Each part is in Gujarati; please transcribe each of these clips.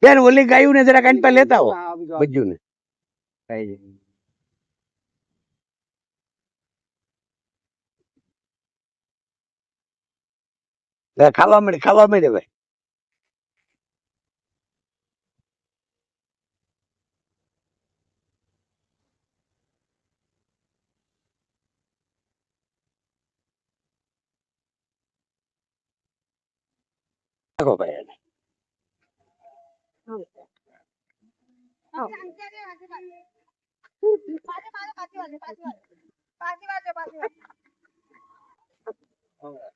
બેન ઓલી ગાયું ને જરા કાંઈ લેતા હો બજ્જુ ને ખાવા મળે ભાઈ નાખો ભાઈ એને.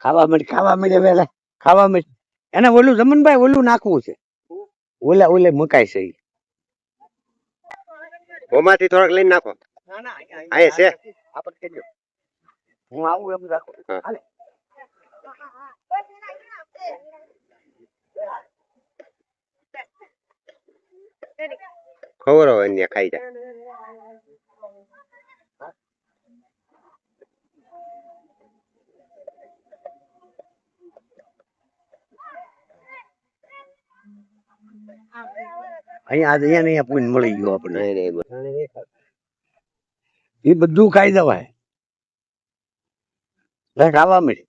ખાવા મળે વેલા ખાવા મળે એને ઓલું જમનભાઈ ઓલું નાખવું છે ઓલે મુકાય છે ઈ. ઓમાંથી થોડાક લઈને નાખો આ છે આપણે કેજો હું આવું એમ રાખો હાલે ખબર હોય ને ખાઈ જાય અહીંયા પૂન મળી ગયો આપણે એ બધું ખાઈ જવાય ખાવા મળે